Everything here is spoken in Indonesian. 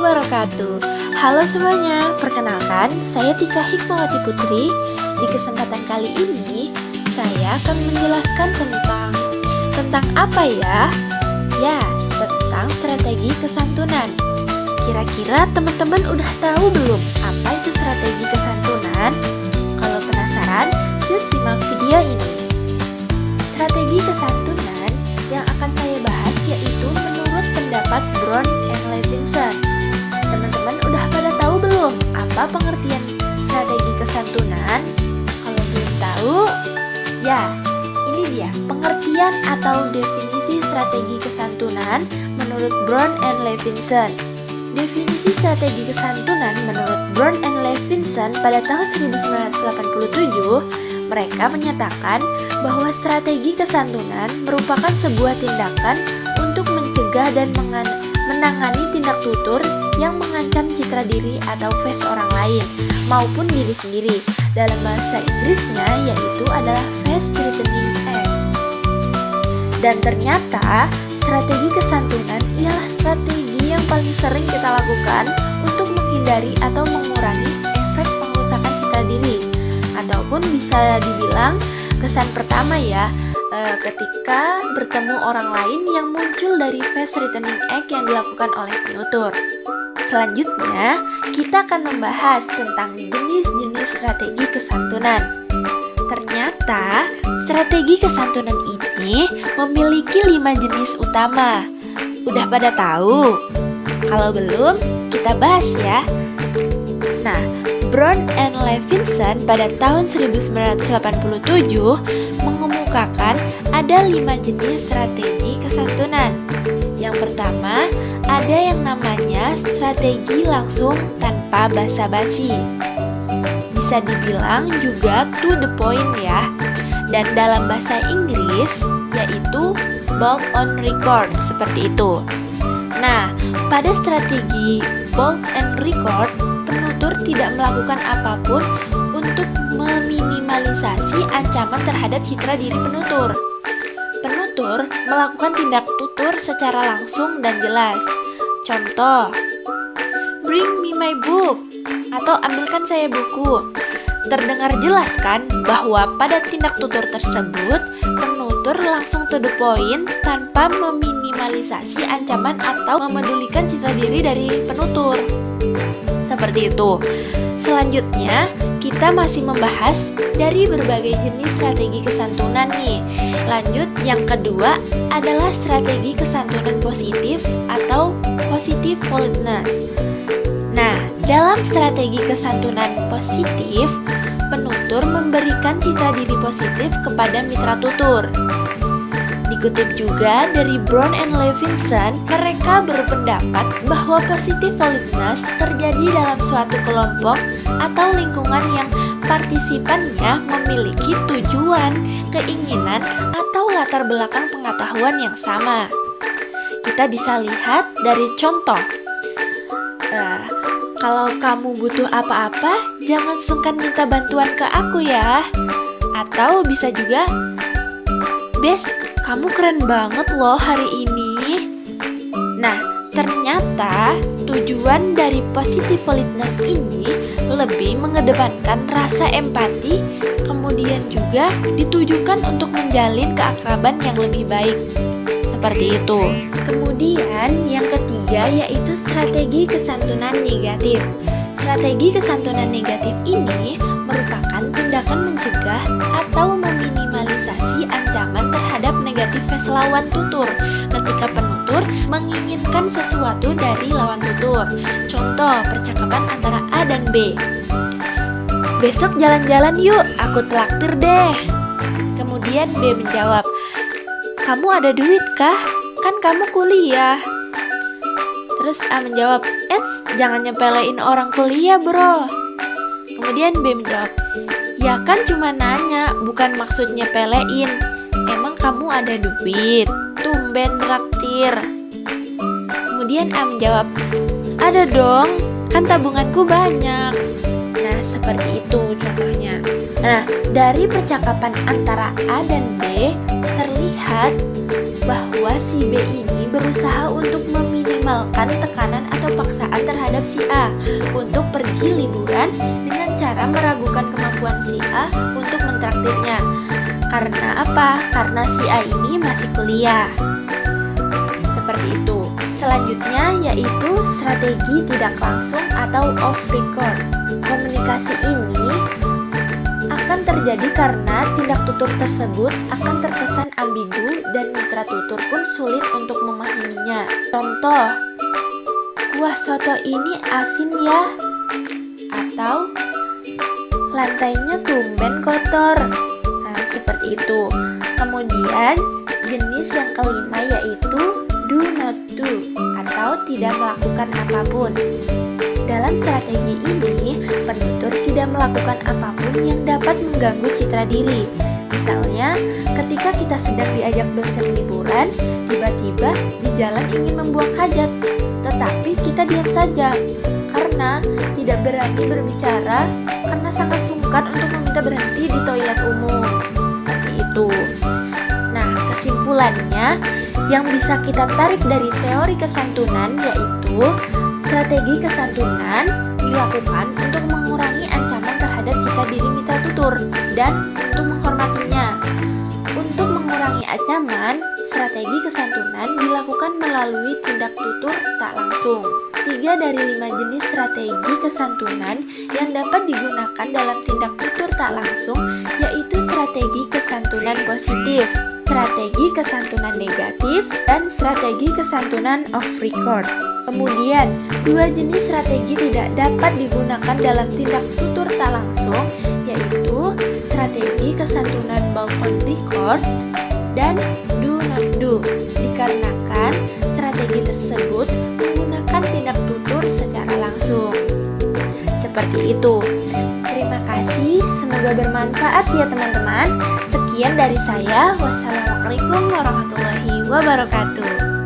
wabarakatuh. Halo semuanya, perkenalkan saya Tika Hikmawati Putri. Di kesempatan kali ini saya akan menjelaskan tentang apa ya? Ya, tentang strategi kesantunan. Kira-kira teman-teman udah tahu belum apa itu strategi kesantunan? Kalau penasaran, just simak video ini. Strategi kesantunan yang akan saya bahas yaitu menurut pendapat Brown and Levinson. Teman-teman udah pada tahu belum apa pengertian strategi kesantunan? Kalau belum tahu, ya ini dia pengertian atau definisi strategi kesantunan menurut Brown and Levinson. Definisi strategi kesantunan menurut Brown and Levinson pada tahun 1987, mereka menyatakan bahwa strategi kesantunan merupakan sebuah tindakan untuk mencegah dan menangani tindak tutur yang mengancam citra diri atau face orang lain maupun diri sendiri. Dalam bahasa Inggrisnya yaitu adalah Face Threatening Act. Dan ternyata strategi kesantunan ialah strategi yang paling sering kita lakukan untuk menghindari atau mengurangi efek pengrusakan citra diri, ataupun bisa dibilang kesan pertama ya, ketika bertemu orang lain yang muncul dari Face Threatening Act yang dilakukan oleh penutur. Selanjutnya, kita akan membahas tentang jenis-jenis strategi kesantunan. Ternyata, strategi kesantunan ini memiliki 5 jenis utama. Udah pada tahu? Kalau belum, kita bahas ya. Nah, Brown and Levinson pada tahun 1987 mengemukakan ada 5 jenis strategi kesantunan. Yang pertama, ada yang namanya strategi langsung tanpa basa-basi. Bisa dibilang juga to the point ya. Dan dalam bahasa Inggris yaitu bold on record, seperti itu. Nah, pada strategi bold and record, penutur tidak melakukan apapun untuk meminimalisasi ancaman terhadap citra diri penutur. Penutur melakukan tindak tutur secara langsung dan jelas. Contoh, bring me my book, atau ambilkan saya buku. Terdengar jelas kan bahwa pada tindak tutur tersebut, penutur langsung to the point tanpa meminimalisasi ancaman atau memedulikan citra diri dari penutur. Seperti itu. Selanjutnya, kita masih membahas dari berbagai jenis strategi kesantunan nih. Lanjut, yang kedua adalah strategi kesantunan positif atau positive politeness. Nah, dalam strategi kesantunan positif, penutur memberikan citra diri positif kepada mitra tutur. Dikutip juga dari Brown and Levinson, mereka berpendapat bahwa positive politeness terjadi dalam suatu kelompok atau lingkungan yang partisipannya memiliki tujuan, keinginan, atau latar belakang pengetahuan yang sama. Kita bisa lihat dari contoh. Kalau kamu butuh apa-apa, jangan sungkan minta bantuan ke aku ya. Atau bisa juga, Bes, kamu keren banget loh hari ini. Nah, ternyata tujuan dari positive politeness ini lebih mengedepankan rasa empati, kemudian juga ditujukan untuk menjalin keakraban yang lebih baik. Seperti itu. Kemudian yang ketiga yaitu strategi kesantunan negatif. Strategi kesantunan negatif ini merupakan tindakan mencegah atau meminimalisasi ancaman terhadap negatif face lawan tutur ketika penutur menginginkan sesuatu dari lawan tutur. Contoh, percakapan antara A dan B. Besok jalan-jalan yuk, aku traktir deh. Kemudian B menjawab, kamu ada duit kah? Kan kamu kuliah. Terus A menjawab, jangan nyepelein orang kuliah bro. Kemudian B menjawab, ya kan cuma nanya, bukan maksud nyepelein. Emang kamu ada duit? Tumben traktir. Kemudian A menjawab, ada dong, kan tabunganku banyak. Nah, seperti itu contohnya. Nah, dari percakapan antara A dan B terlihat bahwa si B ini berusaha untuk meminimalkan tekanan atau paksaan terhadap si A untuk pergi liburan dengan cara meragukan kemampuan si A untuk mentraktirnya. Karena apa? Karena si A ini masih kuliah. Seperti itu. Selanjutnya yaitu strategi tidak langsung atau off record. Komunikasi ini akan terjadi karena tindak tutur tersebut akan terkesan ambigu dan mitra tutur pun sulit untuk memahaminya. Contoh, kuah soto ini asin ya, atau lantainya tumben kotor. Nah, seperti itu. Kemudian jenis yang kelima yaitu do not do atau tidak melakukan apapun. Dalam strategi ini, penutur tidak melakukan apapun yang dapat mengganggu citra diri. Misalnya, ketika kita sedang diajak dosen liburan, tiba-tiba di jalan ingin membuang hajat, tetapi kita diam saja karena tidak berani berbicara karena sangat sungkan untuk meminta berhenti di toilet umum. Seperti itu. Nah, kesimpulannya yang bisa kita tarik dari teori kesantunan yaitu strategi kesantunan dilakukan untuk mengurangi ancaman terhadap citra diri mitra tutur dan untuk menghormatinya. Untuk mengurangi ancaman, strategi kesantunan dilakukan melalui tindak tutur tak langsung. 3 dari 5 jenis strategi kesantunan yang dapat digunakan dalam tindak tutur tak langsung yaitu strategi kesantunan positif, strategi kesantunan negatif, dan strategi kesantunan off record. Kemudian, 2 jenis strategi tidak dapat digunakan dalam tindak tutur tak langsung yaitu strategi kesantunan bold on record dan do not do, dikarenakan strategi tersebut menggunakan tindak tutur secara langsung. Seperti itu. Terima kasih, semoga bermanfaat ya teman-teman. Sekian dari saya. Wassalamualaikum warahmatullahi wabarakatuh.